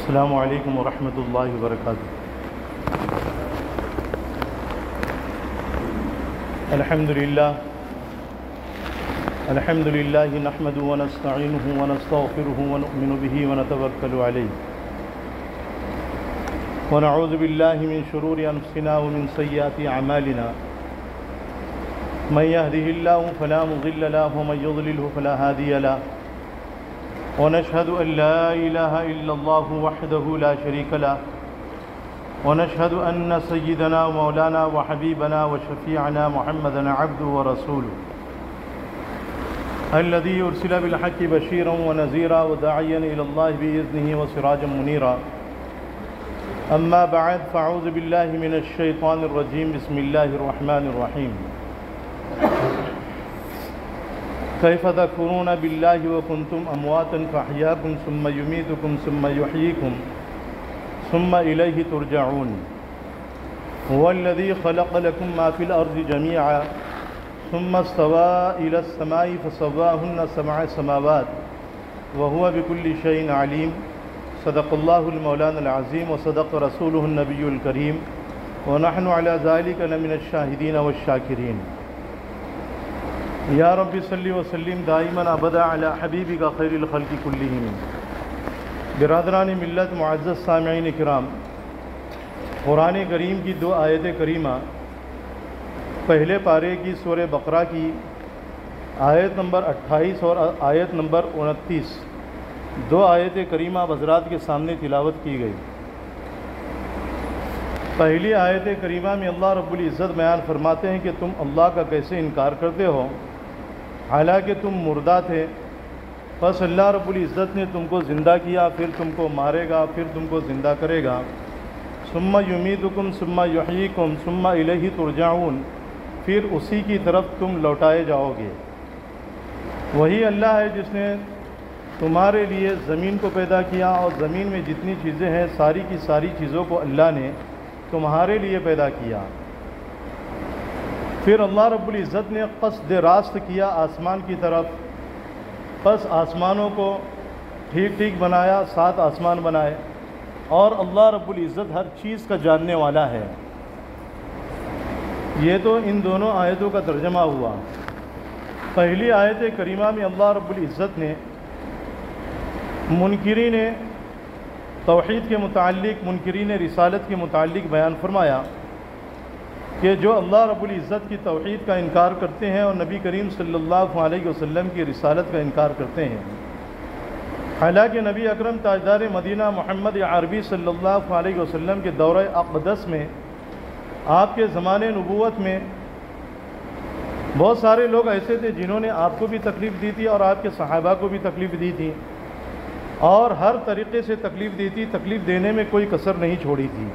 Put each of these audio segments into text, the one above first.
السلام علیکم ورحمۃ اللہ وبرکاتہ۔ الحمد للہ نحمده ونستعینه ونستغفره ونؤمن به ونتوکل علیہ ونعوذ باللہ من شرور انفسنا ومن سیئات اعمالنا من يهده الله فلا مضل له ومن يضلله فلا هادي له ونشهد أن لا إله إلا الله وحده لا شريك له ونشهد أن سيدنا ومولانا وحبيبنا وشفيعنا محمدا عبده ورسوله الذي أرسل بالحق بشيرا ونذيرا وداعيا إلى الله بإذنه وسراجا منيرا أما بعد فأعوذ بالله من الشيطان الرجيم بسم الله الرحمن الرحيم كيف تكفرون بالله وكنتم أمواتا فأحياكم ثم يميتكم ثم يحييكم ثم إليه ترجعون هو الذي خلق لكم ما في الأرض جميعا ثم استوى إلى السماء فسواهن 7 سماوات وهو بكل شيء عليم صدق الله المولانا العظيم وصدق رسوله النبي الكريم ونحن على ذلك لمن الشاهدين والشاكرين یا رب صلی وسلم دائما ابدا علی حبیبک خیر الخلق کلہم۔ برادران ملت معزز سامعین کرام، قرآن کریم کی 2 آیت کریمہ، پہلے پارے کی سورہ بقرہ کی آیت نمبر 28 اور آیت نمبر 29، 2 آیت کریمہ حضرات کے سامنے تلاوت کی گئی۔ پہلی آیت کریمہ میں اللہ رب العزت بیان فرماتے ہیں کہ تم اللہ کا کیسے انکار کرتے ہو حالانکہ تم مردہ تھے، پس اللہ رب العزت نے تم کو زندہ کیا، پھر تم کو مارے گا، پھر تم کو زندہ کرے گا۔ ثم یمیتکم ثم یحییکم ثم الیہ ترجعون، پھر اسی کی طرف تم لوٹائے جاؤ گے۔ وہی اللہ ہے جس نے تمہارے لیے زمین کو پیدا کیا، اور زمین میں جتنی چیزیں ہیں ساری کی ساری چیزوں کو اللہ نے تمہارے لیے پیدا کیا۔ پھر اللہ رب العزت نے قصد راست کیا آسمان کی طرف، پس آسمانوں کو ٹھیک ٹھیک بنایا، 7 آسمان بنائے، اور اللہ رب العزت ہر چیز کا جاننے والا ہے۔ یہ تو ان دونوں آیتوں کا ترجمہ ہوا۔ پہلی آیت کریمہ میں اللہ رب العزت نے منکرین توحید کے متعلق، منکرین رسالت کے متعلق بیان فرمایا کہ جو اللہ رب العزت کی توحید کا انکار کرتے ہیں اور نبی کریم صلی اللہ علیہ وسلم کی رسالت کا انکار کرتے ہیں، حالانکہ نبی اکرم تاجدار مدینہ محمد عربی صلی اللہ علیہ وسلم کے دورہ اقدس میں، آپ کے زمانے نبوت میں بہت سارے لوگ ایسے تھے جنہوں نے آپ کو بھی تکلیف دی تھی اور آپ کے صحابہ کو بھی تکلیف دی تھی، اور ہر طریقے سے تکلیف دی تھی، تکلیف دینے میں کوئی کسر نہیں چھوڑی تھی۔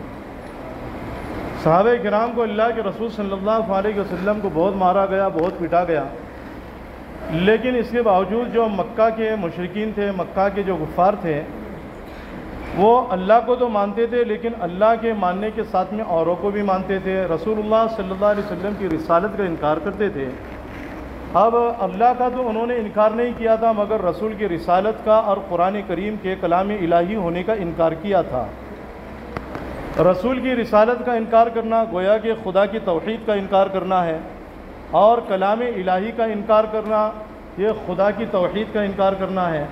صحابہ کرام کو اللہ کے رسول صلی اللہ علیہ وسلم کو بہت مارا گیا، بہت پٹا گیا، لیکن اس کے باوجود جو مکہ کے مشرکین تھے، مکہ کے جو کفار تھے، وہ اللہ کو تو مانتے تھے لیکن اللہ کے ماننے کے ساتھ میں اوروں کو بھی مانتے تھے، رسول اللہ صلی اللہ علیہ وسلم کی رسالت کا انکار کرتے تھے۔ اب اللہ کا تو انہوں نے انکار نہیں کیا تھا، مگر رسول کی رسالت کا اور قرآن کریم کے کلام الہی ہونے کا انکار کیا تھا۔ رسول کی رسالت کا انکار کرنا گویا کہ خدا کی توحید کا انکار کرنا ہے، اور کلام الہی کا انکار کرنا یہ خدا کی توحید کا انکار کرنا ہے،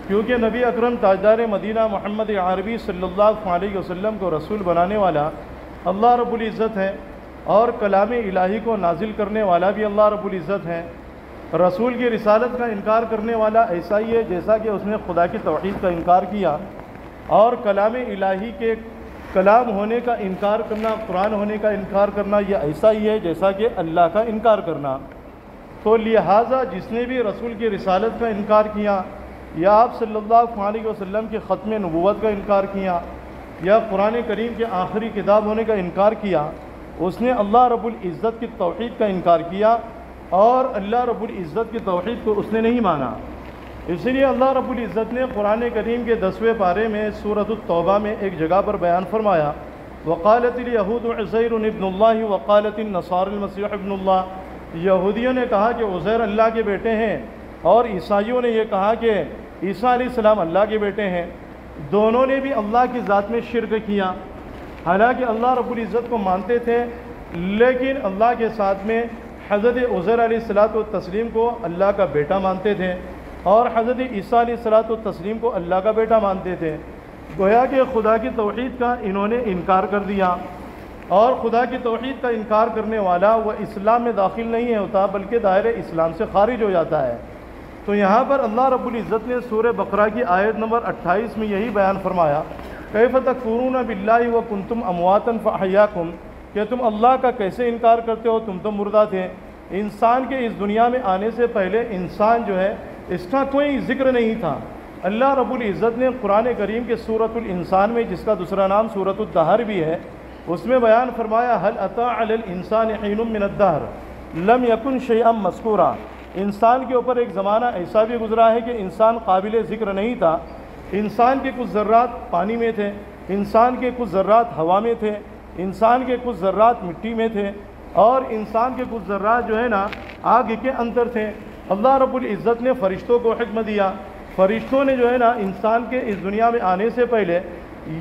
کیونکہ نبی اکرم تاجدار مدینہ محمد عربی صلی اللہ علیہ وسلم کو رسول بنانے والا اللہ رب العزت ہے، اور کلام الہی کو نازل کرنے والا بھی اللہ رب العزت ہے۔ رسول کی رسالت کا انکار کرنے والا ایسا ہی ہے جیسا کہ اس نے خدا کی توحید کا انکار کیا، اور کلام الہی کے کلام ہونے کا انکار کرنا، قرآن ہونے کا انکار کرنا، یہ ایسا ہی ہے جیسا کہ اللہ کا انکار کرنا۔ تو لہٰذا جس نے بھی رسول کی رسالت کا انکار کیا، یا آپ صلی اللہ علیہ وسلم کے ختم نبوت کا انکار کیا، یا قرآن کریم کے آخری کتاب ہونے کا انکار کیا، اس نے اللہ رب العزت کی توحید کا انکار کیا، اور اللہ رب العزت کی توحید کو اس نے نہیں مانا۔ اس لیے اللہ رب العزت نے قرآن کریم کے 10ویں پارے میں سورۃ التوبہ میں ایک جگہ پر بیان فرمایا، وقالت الیہود عزیر ابن اللہ وقالت النصارى المسیح ابن اللہ۔ یہودیوں نے کہا کہ عزیر اللہ کے بیٹے ہیں، اور عیسائیوں نے یہ کہا کہ عیسیٰ علیہ السلام اللہ کے بیٹے ہیں۔ دونوں نے بھی اللہ کی ذات میں شرک کیا، حالانکہ اللہ رب العزت کو مانتے تھے، لیکن اللہ کے ساتھ میں حضرت عزیر علیہ الصلوۃ والتسلیم کو اللہ کا بیٹا مانتے تھے، اور حضرت عیسیٰ علیہ الصلوۃ والتسلیم کو اللہ کا بیٹا مانتے تھے۔ گویا کہ خدا کی توحید کا انہوں نے انکار کر دیا، اور خدا کی توحید کا انکار کرنے والا وہ اسلام میں داخل نہیں ہوتا بلکہ دائرہ اسلام سے خارج ہو جاتا ہے۔ تو یہاں پر اللہ رب العزت نے سورہ بقرہ کی آیت نمبر 28 میں یہی بیان فرمایا، کیف تکفرون باللہ وکنتم امواتا فاحیاکم، کہ تم اللہ کا کیسے انکار کرتے ہو، تم تو مردہ تھے۔ انسان کے اس دنیا میں آنے سے پہلے انسان جو ہے اس کا کوئی ذکر نہیں تھا۔ اللہ رب العزت نے قرآن کریم کے سورۃ الانسان میں، جس کا دوسرا نام سورۃ الدہر بھی ہے، اس میں بیان فرمایا هل اتى علی الانسان حین من الدہر لم یکن شیئا مذکورا، انسان کے اوپر ایک زمانہ ایسا بھی گزرا ہے کہ انسان قابل ذکر نہیں تھا۔ انسان کے کچھ ذرات پانی میں تھے، انسان کے کچھ ذرات ہوا میں تھے، انسان کے کچھ ذرات مٹی میں تھے، اور انسان کے کچھ ذرات جو ہے نا آگ کے اندر تھے۔ اللہ رب العزت نے فرشتوں کو حکم دیا، فرشتوں نے جو ہے نا انسان کے اس دنیا میں آنے سے پہلے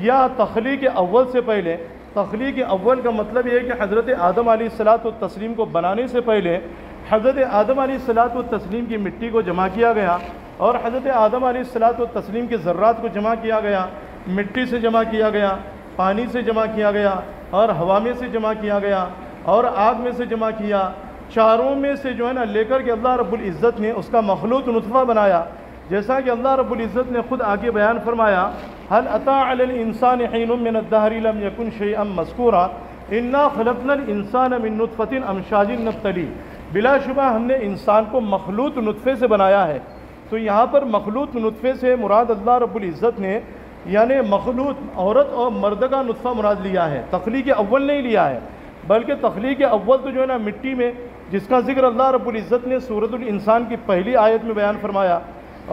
یا تخلیق اول سے پہلے، تخلیق اول کا مطلب یہ ہے کہ حضرت آدم علیہ الصلوۃ والتسلیم کو بنانے سے پہلے حضرت آدم علیہ الصلوۃ والتسلیم کی مٹی کو جمع کیا گیا، اور حضرت آدم علیہ الصلوۃ والتسلیم کے ذرات کو جمع کیا گیا، مٹی سے جمع کیا گیا، پانی سے جمع کیا گیا، اور ہوا میں سے جمع کیا گیا، اور آگ میں سے جمع کیا، چاروں میں سے جو ہے نا لے کر کے اللہ رب العزت نے اس کا مخلوط نطفہ بنایا، جیسا کہ اللہ رب العزت نے خود آگے بیان فرمایا هل اتى علی الانسان حین من الدہر لم یکن شیئا مذکورا انا خلقنا الانسان من نطفۃ امشاج نبتلی، بلا شبہ ہم نے انسان کو مخلوط نطفے سے بنایا ہے۔ تو یہاں پر مخلوط نطفے سے مراد اللہ رب العزت نے یعنی مخلوط عورت اور مرد کا نطفہ مراد لیا ہے، تخلیق اول نہیں لیا ہے، بلکہ تخلیق اول تو جو ہے نا مٹی میں، جس کا ذکر اللہ رب العزت نے سورۃ الانسان کی پہلی آیت میں بیان فرمایا،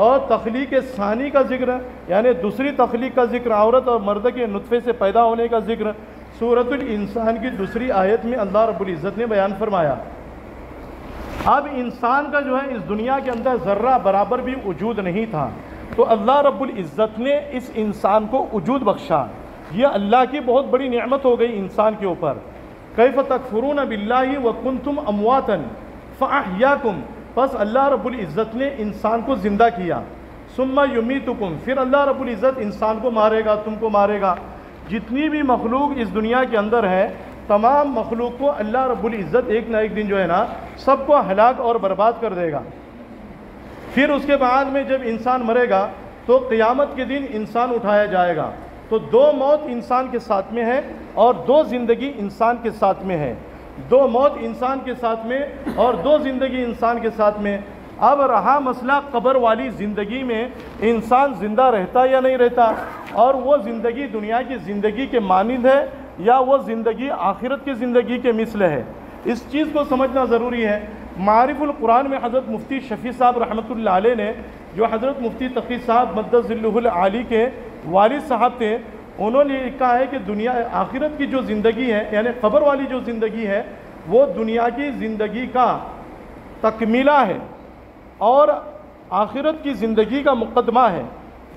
اور تخلیق ثانی کا ذکر یعنی دوسری تخلیق کا ذکر، عورت اور مرد کے نطفے سے پیدا ہونے کا ذکر سورۃ الانسان کی دوسری آیت میں اللہ رب العزت نے بیان فرمایا۔ اب انسان کا جو ہے اس دنیا کے اندر ذرہ برابر بھی وجود نہیں تھا، تو اللہ رب العزت نے اس انسان کو وجود بخشا، یہ اللہ کی بہت بڑی نعمت ہو گئی انسان کے اوپر۔ کیف تکفرون باللہ وکنتم امواتا فاحیاکم، پس اللہ رب العزت نے انسان کو زندہ کیا، ثم یمیتکم، پھر اللہ رب العزت انسان کو مارے گا، تم کو مارے گا۔ جتنی بھی مخلوق اس دنیا کے اندر ہے، تمام مخلوق کو اللہ رب العزت ایک نہ ایک دن جو ہے نا سب کو ہلاک اور برباد کر دے گا۔ پھر اس کے بعد میں جب انسان مرے گا تو قیامت کے دن انسان اٹھایا جائے گا۔ تو دو موت انسان کے ساتھ میں ہے اور دو زندگی انسان کے ساتھ میں ہے، دو موت انسان کے ساتھ میں اور دو زندگی انسان کے ساتھ میں۔ اب رہا مسئلہ قبر والی زندگی میں انسان زندہ رہتا یا نہیں رہتا، اور وہ زندگی دنیا کی زندگی کے مانند ہے یا وہ زندگی آخرت کی زندگی کے مثل ہے، اس چیز کو سمجھنا ضروری ہے۔ معارف القرآن میں حضرت مفتی شفیع صاحب رحمۃ اللہ علیہ نے، جو حضرت مفتی تقی صاحب مدد ذلہ العالی کے والد صاحب تھے، انہوں نے کہا ہے کہ دنیا آخرت کی جو زندگی ہے یعنی قبر والی جو زندگی ہے وہ دنیا کی زندگی کا تکمیلہ ہے اور آخرت کی زندگی کا مقدمہ ہے۔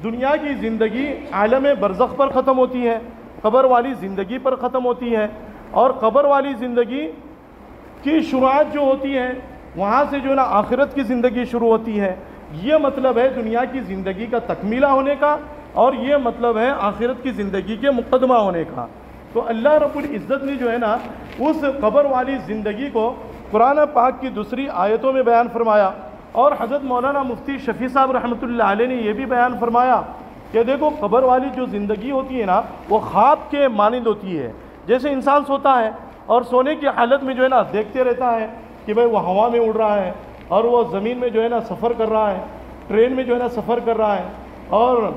دنیا کی زندگی عالم برزخ پر ختم ہوتی ہے، قبر والی زندگی پر ختم ہوتی ہے، اور قبر والی زندگی کی شروعات جو ہوتی ہے وہاں سے جو ہے نا آخرت کی زندگی شروع ہوتی ہے۔ یہ مطلب ہے دنیا کی زندگی کا تکمیلہ ہونے کا، اور یہ مطلب ہے آخرت کی زندگی کے مقدمہ ہونے کا۔ تو اللہ رب العزت نے جو ہے نا اس قبر والی زندگی کو قرآن پاک کی دوسری آیتوں میں بیان فرمایا، اور حضرت مولانا مفتی شفیع صاحب رحمۃ اللہ علیہ نے یہ بھی بیان فرمایا کہ دیکھو قبر والی جو زندگی ہوتی ہے نا وہ خواب کے مانند ہوتی ہے۔ جیسے انسان سوتا ہے اور سونے کی حالت میں جو ہے نا دیکھتے رہتا ہے کہ بھئی وہ ہوا میں اڑ رہا ہے، اور وہ زمین میں جو ہے نا سفر کر رہا ہے، ٹرین میں جو ہے نا سفر کر رہا ہے، اور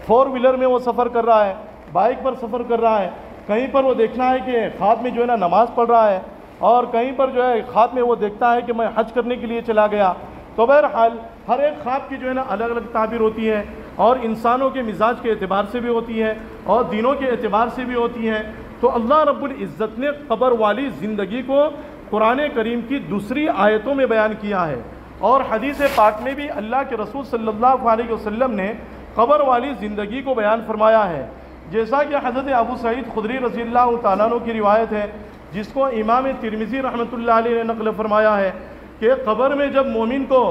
فور ویلر میں وہ سفر کر رہا ہے، بائک پر سفر کر رہا ہے، کہیں پر وہ دیکھنا ہے کہ خواب میں جو ہے نا نماز پڑھ رہا ہے، اور کہیں پر جو ہے خواب میں وہ دیکھتا ہے کہ میں حج کرنے کے لیے چلا گیا۔ تو بہرحال ہر ایک خواب کی جو ہے نا الگ الگ تعبیر ہوتی ہے، اور انسانوں کے مزاج کے اعتبار سے بھی ہوتی ہے اور دینوں کے اعتبار سے بھی ہوتی ہے۔ تو اللہ رب العزت نے قبر والی زندگی کو قرآن کریم کی دوسری آیتوں میں بیان کیا ہے، اور حدیث پاک میں بھی اللہ کے رسول صلی اللہ علیہ وسلم نے قبر والی زندگی کو بیان فرمایا ہے، جیسا کہ حضرت ابو سعید خدری رضی اللہ تعالیٰ عنہ کی روایت ہے، جس کو امام ترمذی رحمۃ اللہ علیہ نے نقل فرمایا ہے کہ قبر میں جب مومن کو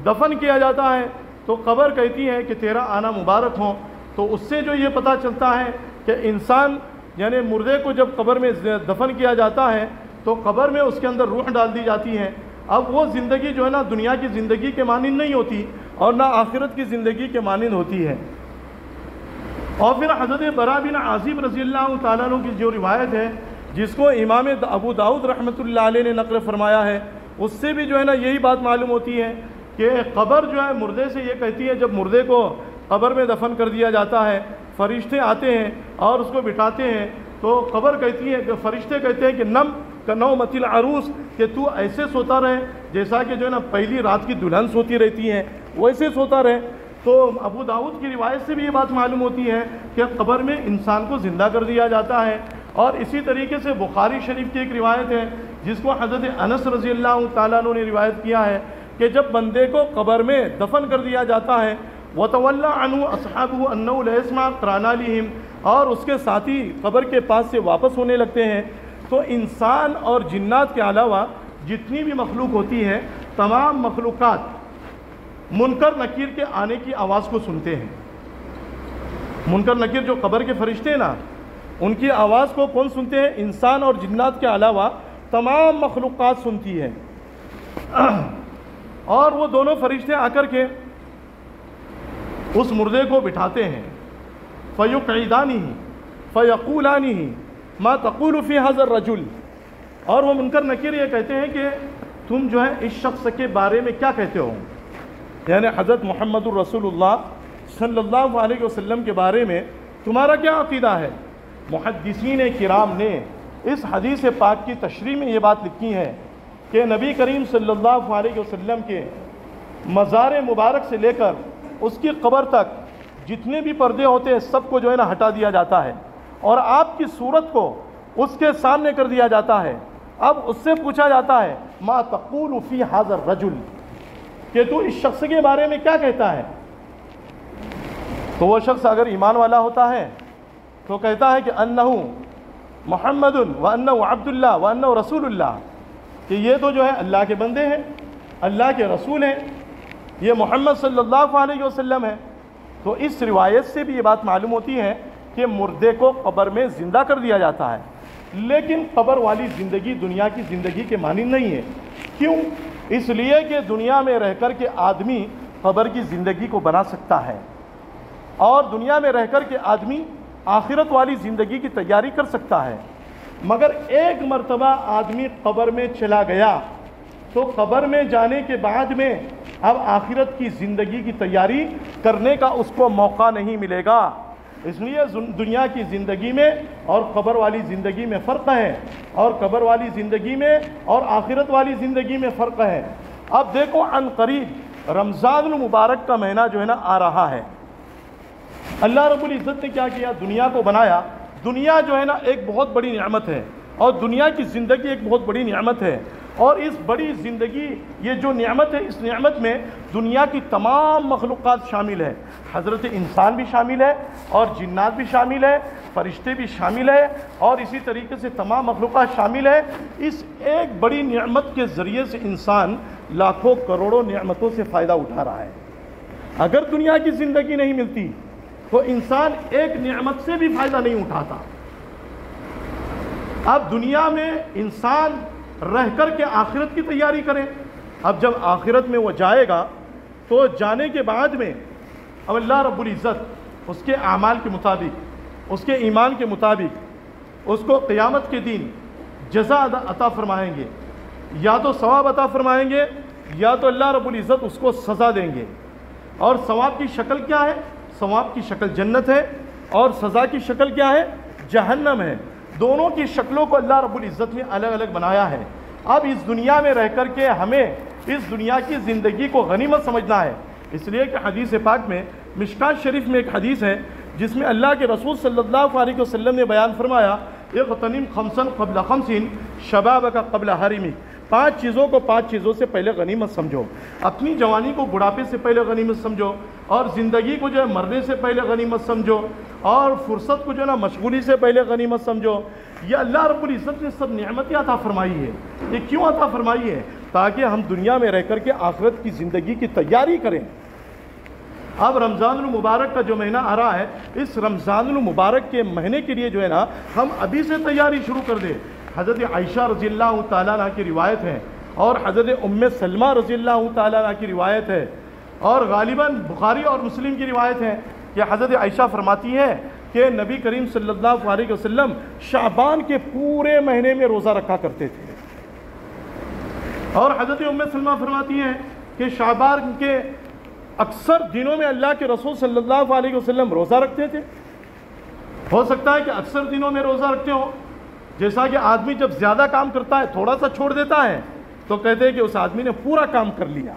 دفن کیا جاتا ہے تو قبر کہتی ہے کہ تیرا آنا مبارک ہو۔ تو اس سے جو یہ پتہ چلتا ہے کہ انسان یعنی مردے کو جب قبر میں دفن کیا جاتا ہے تو قبر میں اس کے اندر روح ڈال دی جاتی ہے۔ اب وہ زندگی جو ہے نا دنیا کی زندگی کے مانند نہیں ہوتی اور نہ آخرت کی زندگی کے مانند ہوتی ہے۔ اور پھر حضرت برا بن عازب رضی اللہ تعالیٰ عنہ کی جو روایت ہے، جس کو امام ابو داؤد رحمۃ اللہ علیہ نے نقل فرمایا ہے، اس سے بھی جو ہے نا یہی بات معلوم ہوتی ہے کہ قبر جو ہے مردے سے یہ کہتی ہے، جب مردے کو قبر میں دفن کر دیا جاتا ہے فرشتے آتے ہیں اور اس کو بٹھاتے ہیں تو قبر کہتی ہے کہ فرشتے کہتے ہیں کہ نم کا نومۃ العروس، کہ تو ایسے سوتا رہے جیسا کہ جو ہے نا پہلی رات کی دلہن سوتی رہتی ہے ویسے سوتا رہے۔ تو ابو داؤد کی روایت سے بھی یہ بات معلوم ہوتی ہے کہ قبر میں انسان کو زندہ کر دیا جاتا ہے۔ اور اسی طریقے سے بخاری شریف کی ایک روایت ہے جس کو حضرت انس رضی اللہ تعالیٰ عنہ نے روایت کیا ہے کہ جب بندے کو قبر میں دفن کر دیا جاتا ہے وَتَوَلَّى عَنْهُ أَصْحَابُهُ أَنَّهُ لَا يَسْمَعُ قَرَانَالِهِمْ، اور اس کے ساتھی قبر کے پاس سے واپس ہونے لگتے ہیں، تو انسان اور جنات کے علاوہ جتنی بھی مخلوق ہوتی ہے تمام مخلوقات منکر نکیر کے آنے کی آواز کو سنتے ہیں۔ منکر نکیر جو قبر کے فرشتے نا، ان کی آواز کو کون سنتے ہیں؟ انسان اور جنات کے علاوہ تمام مخلوقات سنتی ہے۔ اور وہ دونوں فرشتے آ کر کے اس مردے کو بٹھاتے ہیں، فَيُقْعِدَانِهِ فَيَقُولَانِهِ مَا تَقُولُ فِي هَذَا الرَّجُلِ، اور وہ منکر نکیر یہ کہتے ہیں کہ تم جو ہے اس شخص کے بارے میں کیا کہتے ہو، یعنی حضرت محمد الرسول اللہ صلی اللہ علیہ وسلم کے بارے میں تمہارا کیا عقیدہ ہے۔ محدثین کرام نے اس حدیث پاک کی تشریح میں یہ بات لکھی ہے کہ نبی کریم صلی اللہ علیہ وسلم کے مزار مبارک سے لے کر اس کی قبر تک جتنے بھی پردے ہوتے ہیں سب کو جو ہے نا ہٹا دیا جاتا ہے اور آپ کی صورت کو اس کے سامنے کر دیا جاتا ہے۔ اب اس سے پوچھا جاتا ہے ما تقول فی ھذا الرجل، کہ تو اس شخص کے بارے میں کیا کہتا ہے۔ تو وہ شخص اگر ایمان والا ہوتا ہے تو کہتا ہے کہ انہ محمد وانہ عبد اللہ وانہ رسول اللہ، کہ یہ تو جو ہے اللہ کے بندے ہیں، اللہ کے رسول ہیں، یہ محمد صلی اللہ علیہ وسلم ہے۔ تو اس روایت سے بھی یہ بات معلوم ہوتی ہے کہ مردے کو قبر میں زندہ کر دیا جاتا ہے، لیکن قبر والی زندگی دنیا کی زندگی کے مانند نہیں ہے۔ کیوں؟ اس لیے کہ دنیا میں رہ کر کے آدمی قبر کی زندگی کو بنا سکتا ہے، اور دنیا میں رہ کر کے آدمی آخرت والی زندگی کی تیاری کر سکتا ہے، مگر ایک مرتبہ آدمی قبر میں چلا گیا تو قبر میں جانے کے بعد میں اب آخرت کی زندگی کی تیاری کرنے کا اس کو موقع نہیں ملے گا۔ اس لیے دنیا کی زندگی میں اور قبر والی زندگی میں فرق ہے، اور قبر والی زندگی میں اور آخرت والی زندگی میں فرق ہے۔ اب دیکھو عن قریب رمضان المبارک کا مہینہ جو ہے نا آ رہا ہے۔ اللہ رب العزت نے کیا کیا؟ دنیا کو بنایا۔ دنیا جو ہے نا ایک بہت بڑی نعمت ہے، اور دنیا کی زندگی ایک بہت بڑی نعمت ہے، اور اس بڑی زندگی یہ جو نعمت ہے، اس نعمت میں دنیا کی تمام مخلوقات شامل ہے۔ حضرت انسان بھی شامل ہے، اور جنات بھی شامل ہے، فرشتے بھی شامل ہے، اور اسی طریقے سے تمام مخلوقات شامل ہے۔ اس ایک بڑی نعمت کے ذریعے سے انسان لاکھوں کروڑوں نعمتوں سے فائدہ اٹھا رہا ہے۔ اگر دنیا کی زندگی نہیں ملتی تو انسان ایک نعمت سے بھی فائدہ نہیں اٹھاتا۔ اب دنیا میں انسان رہ کر کے آخرت کی تیاری کرے۔ اب جب آخرت میں وہ جائے گا تو جانے کے بعد میں اب اللہ رب العزت اس کے اعمال کے مطابق، اس کے ایمان کے مطابق اس کو قیامت کے دن جزا عطا فرمائیں گے، یا تو ثواب عطا فرمائیں گے، یا تو اللہ رب العزت اس کو سزا دیں گے۔ اور ثواب کی شکل کیا ہے؟ ثواب کی شکل جنت ہے، اور سزا کی شکل کیا ہے؟ جہنم ہے۔ دونوں کی شکلوں کو اللہ رب العزت نے الگ الگ بنایا ہے۔ اب اس دنیا میں رہ کر کے ہمیں اس دنیا کی زندگی کو غنیمت سمجھنا ہے، اس لیے کہ حدیث پاک میں مشکات شریف میں ایک حدیث ہے جس میں اللہ کے رسول صلی اللہ علیہ وسلم نے بیان فرمایا اغتنم خمسا قبل خمس شبابک قبل حرمک، 5 چیزوں کو 5 چیزوں سے پہلے غنیمت سمجھو۔ اپنی جوانی کو بڑھاپے سے پہلے غنیمت سمجھو، اور زندگی کو جو ہے مرنے سے پہلے غنیمت سمجھو، اور فرصت کو جو ہے نا مشغولی سے پہلے غنیمت سمجھو۔ یہ اللہ رب العزت نے سب نعمتیں عطا فرمائی ہے۔ یہ کیوں عطا فرمائی ہے؟ تاکہ ہم دنیا میں رہ کر کے آخرت کی زندگی کی تیاری کریں۔ اب رمضان المبارک کا جو مہینہ آ رہا ہے، اس رمضان المبارک کے مہینے کے لیے جو ہے نا ہم ابھی سے تیاری شروع کر دیں۔ حضرت عائشہ رضی اللہ تعالیٰ عنہ کی روایت ہے، اور حضرت ام سلمہ رضی اللہ تعالیٰ عنہ کی روایت ہے، اور غالباً بخاری اور مسلم کی روایت ہے کہ حضرت عائشہ فرماتی ہے کہ نبی کریم صلی اللہ علیہ وسلم شعبان کے پورے مہینے میں روزہ رکھا کرتے تھے، اور حضرت ام سلمہ فرماتی ہیں کہ شعبان کے اکثر دنوں میں اللہ کے رسول صلی اللہ علیہ وسلم روزہ رکھتے تھے۔ ہو سکتا ہے کہ اکثر دنوں میں روزہ رکھتے ہو، جیسا کہ آدمی جب زیادہ کام کرتا ہے تھوڑا سا چھوڑ دیتا ہے تو کہتے ہیں کہ اس آدمی نے پورا کام کر لیا۔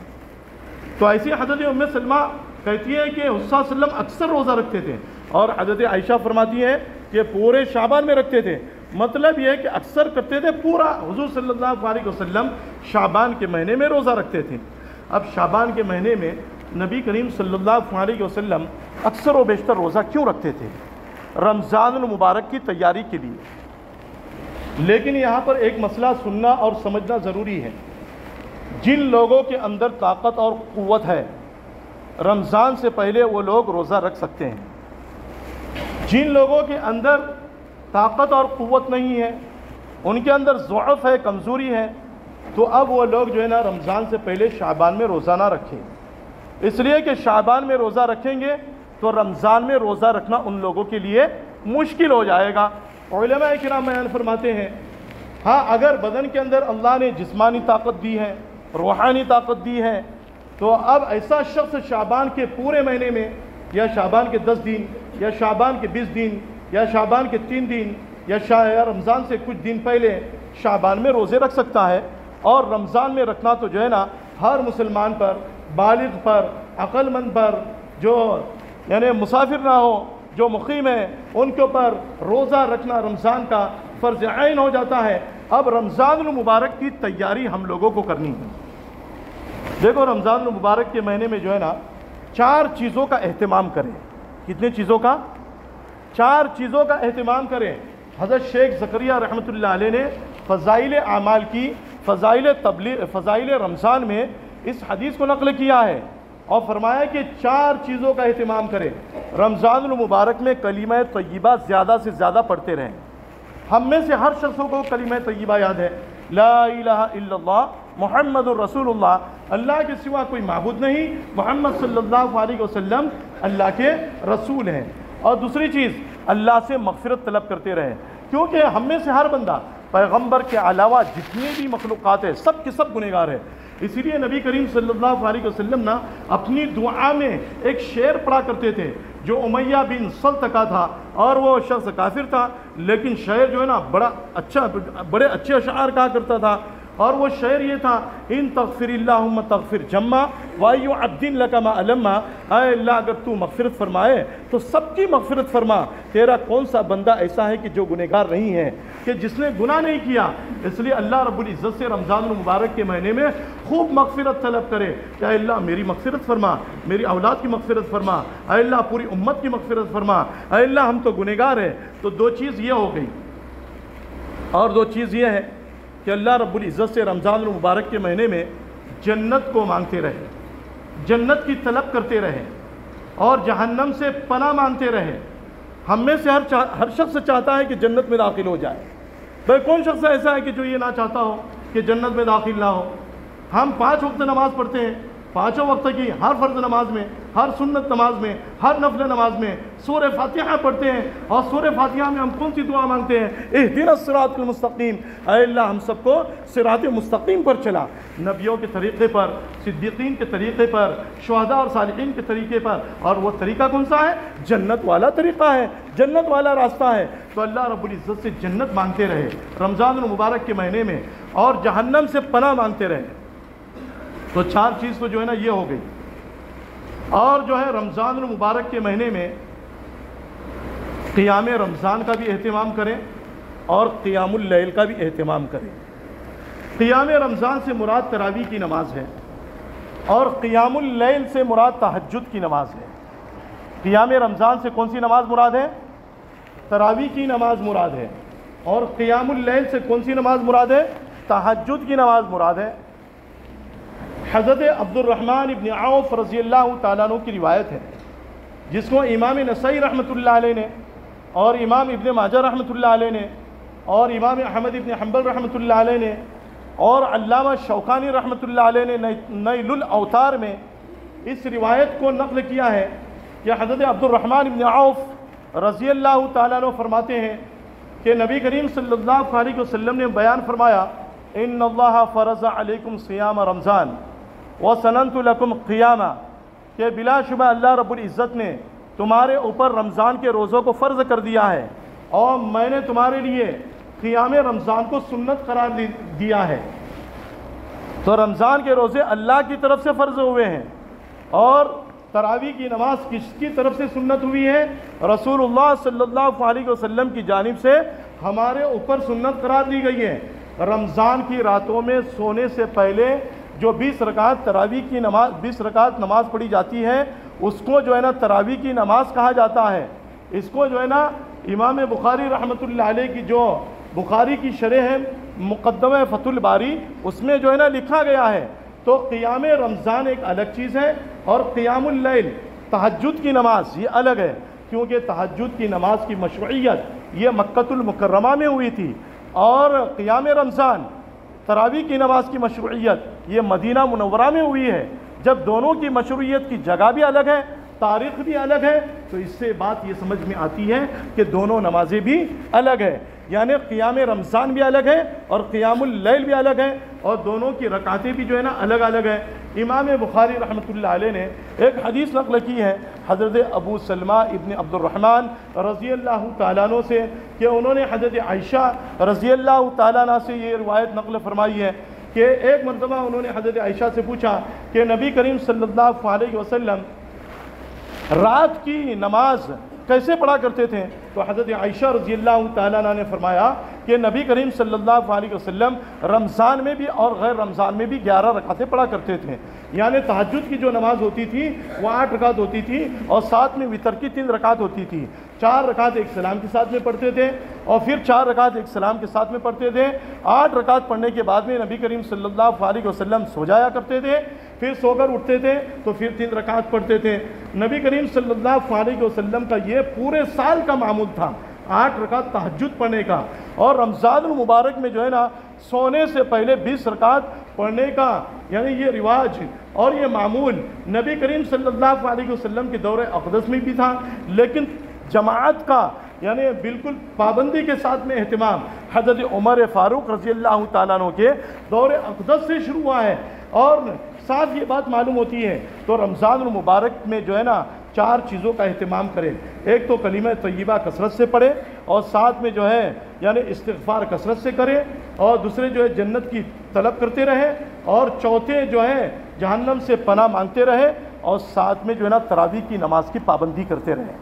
تو ایسی حضرت ام سلمہ کہتی ہے کہ حضور صلی اللہ علیہ وسلم اکثر روزہ رکھتے تھے، اور حضرت عائشہ فرماتی ہے کہ پورے شعبان میں رکھتے تھے۔ مطلب یہ ہے کہ اکثر کرتے تھے، پورا حضور صلی اللہ علیہ وسلم شعبان کے مہینے میں روزہ رکھتے تھے۔ اب شعبان کے مہینے میں نبی کریم صلی اللہ علیہ وسلم اکثر و بیشتر روزہ کیوں رکھتے تھے؟ رمضان المبارک کی تیاری کے لیے۔ لیکن یہاں پر ایک مسئلہ سننا اور سمجھنا ضروری ہے۔ جن لوگوں کے اندر طاقت اور قوت ہے، رمضان سے پہلے وہ لوگ روزہ رکھ سکتے ہیں۔ جن لوگوں کے اندر طاقت اور قوت نہیں ہے، ان کے اندر ضعف ہے، کمزوری ہے، تو اب وہ لوگ جو ہے نا رمضان سے پہلے شعبان میں روزہ نہ رکھیں، اس لیے کہ شعبان میں روزہ رکھیں گے تو رمضان میں روزہ رکھنا ان لوگوں کے لیے مشکل ہو جائے گا۔ علماء کرام بیان فرماتے ہیں، ہاں اگر بدن کے اندر اللہ نے جسمانی طاقت دی ہے، روحانی طاقت دی ہے، تو اب ایسا شخص شعبان کے پورے مہینے میں، یا شعبان کے 10 دن، یا شعبان کے 20 دن، یا شعبان کے 3 دن، یا رمضان سے کچھ دن پہلے شعبان میں روزے رکھ سکتا ہے۔ اور رمضان میں رکھنا تو جو ہے نا ہر مسلمان پر، بالغ پر، عقل مند پر، جو یعنی مسافر نہ ہو، جو مقیم ہے، ان کے اوپر روزہ رکھنا رمضان کا فرض عین ہو جاتا ہے۔ اب رمضان المبارک کی تیاری ہم لوگوں کو کرنی ہے۔ دیکھو رمضان المبارک کے مہینے میں جو ہے نا 4 چیزوں کا اہتمام کریں۔ کتنے چیزوں کا؟ 4 چیزوں کا اہتمام کریں۔ حضرت شیخ زکریہ رحمۃ اللہ علیہ نے فضائل اعمال کی فضائل رمضان میں اس حدیث کو نقل کیا ہے، اور فرمایا کہ 4 چیزوں کا اہتمام کریں۔ رمضان المبارک میں کلمہ طیبہ زیادہ سے زیادہ پڑھتے رہیں۔ ہم میں سے ہر شخص کو کلمہ طیبہ یاد ہے، لا الہ الا اللہ محمد الرسول اللہ، اللہ کے سوا کوئی معبود نہیں، محمد صلی اللہ علیہ وسلم اللہ کے رسول ہیں۔ اور دوسری چیز، اللہ سے مغفرت طلب کرتے رہیں، کیونکہ ہم میں سے ہر بندہ پیغمبر کے علاوہ جتنے بھی مخلوقات ہیں سب کے سب گنہگار ہیں۔ اسی لیے نبی کریم صلی اللہ علیہ وسلم نا اپنی دعا میں ایک شعر پڑھا کرتے تھے جو امیہ بن سلط کا تھا، اور وہ شخص کافر تھا، لیکن شعر جو ہے نا بڑے اچھے اشعار کہا کرتا تھا، اور وہ شعر یہ تھا، ان تغفر اللہم تغفر جمع وایو عبد لک ما علما، اے اللہ اگر تو مغفرت فرمائے تو سب کی مغفرت فرما، تیرا کون سا بندہ ایسا ہے کہ جو گنہگار نہیں ہے، کہ جس نے گناہ نہیں کیا۔ اس لیے اللہ رب العزت سے رمضان المبارک کے مہینے میں خوب مغفرت طلب کرے کہ اے اللہ میری مغفرت فرما، میری اولاد کی مغفرت فرما، اے اللہ پوری امت کی مغفرت فرما، اے اللہ ہم تو گنہگار ہیں۔ تو 2 چیز یہ ہو گئی، اور 2 چیز یہ ہے کہ اللہ رب العزت سے رمضان المبارک کے مہینے میں جنت کو مانگتے رہے، جنت کی طلب کرتے رہے، اور جہنم سے پناہ مانگتے رہے۔ ہم میں سے ہر شخص چاہتا ہے کہ جنت میں داخل ہو جائے۔ بھائی کون شخص ایسا ہے کہ جو یہ نہ چاہتا ہو کہ جنت میں داخل نہ ہو؟ ہم 5 وقت نماز پڑھتے ہیں، 5 وقت کی ہر فرض نماز میں، ہر سنت نماز میں، ہر نفل نماز میں سورہ فاتحہ پڑھتے ہیں، اور سورہ فاتحہ میں ہم کون سی دعا مانگتے ہیں؟ اہدنا الصراط المستقیم، اے اللہ ہم سب کو صراط مستقیم پر چلا، نبیوں کے طریقے پر، صدیقین کے طریقے پر، شہداء اور صالحین کے طریقے پر۔ اور وہ طریقہ کون سا ہے؟ جنت والا طریقہ ہے، جنت والا راستہ ہے۔ تو اللہ رب العزت سے جنت مانگتے رہے رمضان المبارک کے مہینے میں، اور جہنم سے پناہ مانگتے رہے۔ تو 4 چیز تو جو ہے نا یہ ہو گئی۔ اور جو ہے رمضان المبارک کے مہینے میں قیام رمضان کا بھی اہتمام کریں، اور قیام اللیل کا بھی اہتمام کریں۔ قیام رمضان سے مراد تراویح کی نماز ہے۔ اور قیام اللیل سے مراد تہجد کی نماز ہے۔ قیام رمضان سے کون سی نماز مراد ہے؟ تراویح کی نماز مراد ہے۔ اور قیام اللیل سے کون سی نماز مراد ہے؟ تہجد کی نماز مراد ہے۔ حضرت عبد الرحمن ابن عوف رضی اللہ تعالیٰ عنہ کی روایت ہے، جس کو امام نسائی رحمۃ اللہ علیہ نے اور امام ابن ماجہ رحمۃ اللہ علیہ نے اور امام احمد ابن حنبل رحمۃ اللہ علیہ نے اور علامہ شوکانی رحمۃ اللہ علیہ نے نیل الاوتار میں اس روایت کو نقل کیا ہے کہ حضرت عبد الرحمن ابن عوف رضی اللہ تعالیٰ عنہ فرماتے ہیں کہ نبی کریم صلی اللہ علیہ وسلم نے بیان فرمایا، ان اللہ فرض علیکم صیام رمضان وسننت لکم قیامہ، کہ بلا شبہ اللہ رب العزت نے تمہارے اوپر رمضان کے روزوں کو فرض کر دیا ہے اور میں نے تمہارے لیے قیام رمضان کو سنت قرار دیا ہے۔ تو رمضان کے روزے اللہ کی طرف سے فرض ہوئے ہیں، اور تراویح کی نماز کس کی طرف سے سنت ہوئی ہے؟ رسول اللہ صلی اللہ علیہ وسلم کی جانب سے ہمارے اوپر سنت قرار دی گئی ہے۔ رمضان کی راتوں میں سونے سے پہلے جو 20 رکعت تراویح کی نماز 20 رکعت نماز پڑھی جاتی ہے، اس کو جو ہے نا تراویح کی نماز کہا جاتا ہے۔ اس کو جو ہے نا امام بخاری رحمۃ اللہ علیہ کی جو بخاری کی شرح ہے مقدمہ فتح الباری، اس میں جو ہے نا لکھا گیا ہے۔ تو قیام رمضان ایک الگ چیز ہے، اور قیام اللیل تہجد کی نماز یہ الگ ہے، کیونکہ تہجد کی نماز کی مشروعیت یہ مکۃ المکرمہ میں ہوئی تھی، اور قیام رمضان تراویح کی نماز کی مشروعیت یہ مدینہ منورہ میں ہوئی ہے۔ جب دونوں کی مشروعیت کی جگہ بھی الگ ہے، تاریخ بھی الگ ہے، تو اس سے بات یہ سمجھ میں آتی ہے کہ دونوں نمازیں بھی الگ ہے، یعنی قیام رمضان بھی الگ ہے اور قیام اللیل بھی الگ ہے، اور دونوں کی رکعتیں بھی جو ہے نا الگ الگ ہیں۔ امام بخاری رحمۃ اللہ علیہ نے ایک حدیث نقل کی ہے حضرت ابو سلمہ ابن عبد الرحمن رضی اللہ تعالیٰ عنہ سے، کہ انہوں نے حضرت عائشہ رضی اللہ تعالیٰ عنہ سے یہ روایت نقل فرمائی ہے کہ ایک مرتبہ انہوں نے حضرت عائشہ سے پوچھا کہ نبی کریم صلی اللہ علیہ وسلم رات کی نماز کیسے پڑھا کرتے تھے؟ تو حضرت عائشہ رضی اللہ تعالیٰ عنہ نے فرمایا کہ نبی کریم صلی اللہ علیہ وسلم رمضان میں بھی اور غیر رمضان میں بھی 11 رکعتیں پڑھا کرتے تھے، یعنی تہجد کی جو نماز ہوتی تھی وہ 8 رکعت ہوتی تھی، اور ساتھ میں وتر کی 3 رکعت ہوتی تھی۔ 4 رکعت ایک سلام کے ساتھ میں پڑھتے تھے، اور پھر 4 رکعت ایک سلام کے ساتھ میں پڑھتے تھے۔ 8 رکعت پڑھنے کے بعد میں نبی کریم صلی اللہ علیہ وسلم سو جایا کرتے تھے، پھر سو کر اٹھتے تھے تو پھر 3 رکعت پڑھتے تھے۔ نبی کریم صلی اللہ علیہ وسلم کا یہ پورے سال کا معمول تھا 8 رکعت تہجد پڑھنے کا، اور رمضان المبارک میں جو ہے نا سونے سے پہلے 20 رکعت پڑھنے کا، یعنی یہ رواج اور یہ معمول نبی کریم صلی اللہ علیہ وسلم کے دور اقدس میں بھی تھا، لیکن جماعت کا یعنی بالکل پابندی کے ساتھ میں اہتمام حضرت عمر فاروق رضی اللہ تعالیٰ عنہ کے دور اقدس سے شروع ہوا ہے۔ اور ساتھ یہ بات معلوم ہوتی ہے تو رمضان المبارک میں جو ہے نا 4 چیزوں کا اہتمام کرے، ایک تو کلمہ طیبہ کثرت سے پڑھے، اور ساتھ میں جو ہے یعنی استغفار کثرت سے کرے، اور دوسرے جو ہے جنت کی طلب کرتے رہے، اور چوتھے جو ہے جہنم سے پناہ مانگتے رہے، اور ساتھ میں جو ہے نا تراویح کی نماز کی پابندی کرتے رہے۔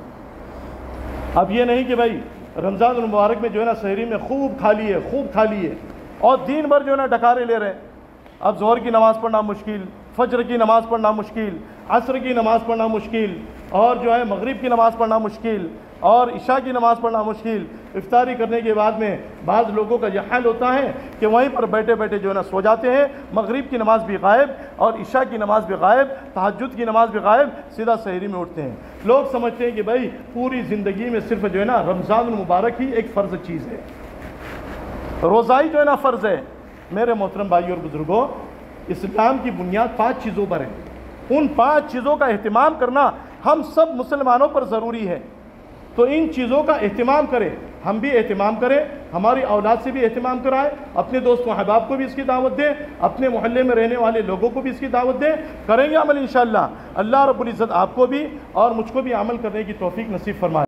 اب یہ نہیں کہ بھائی رمضان المبارک میں جو ہے نا سحری میں خوب کھا لیے اور دین بھر جو ہے نا ڈکارے لے رہے، اب ظہر کی نماز پڑھنا مشکل، فجر کی نماز پڑھنا مشکل، عصر کی نماز پڑھنا مشکل، اور جو ہے مغرب کی نماز پڑھنا مشکل، اور عشاء کی نماز پڑھنا مشکل۔ افطاری کرنے کے بعد میں بعض لوگوں کا یہ حال ہوتا ہے کہ وہیں پر بیٹھے بیٹھے جو ہے نا سو جاتے ہیں، مغرب کی نماز بھی غائب اور عشاء کی نماز بھی غائب، تہجد کی نماز بھی غائب، سیدھا سحری میں اٹھتے ہیں۔ لوگ سمجھتے ہیں کہ بھائی پوری زندگی میں صرف جو ہے نا رمضان المبارک ہی ایک فرض چیز ہے، روزہ ہی جو ہے نا فرض ہے۔ میرے محترم بھائی اور بزرگوں، اسلام کی بنیاد 5 چیزوں پر ہے، ان 5 چیزوں کا اہتمام کرنا ہم سب مسلمانوں پر ضروری ہے۔ تو ان چیزوں کا اہتمام کریں، ہم بھی اہتمام کریں، ہماری اولاد سے بھی اہتمام کرائیں، اپنے دوست و احباب کو بھی اس کی دعوت دیں، اپنے محلے میں رہنے والے لوگوں کو بھی اس کی دعوت دیں، کریں گے عمل انشاءاللہ۔ اللہ رب العزت آپ کو بھی اور مجھ کو بھی عمل کرنے کی توفیق نصیب فرمائے۔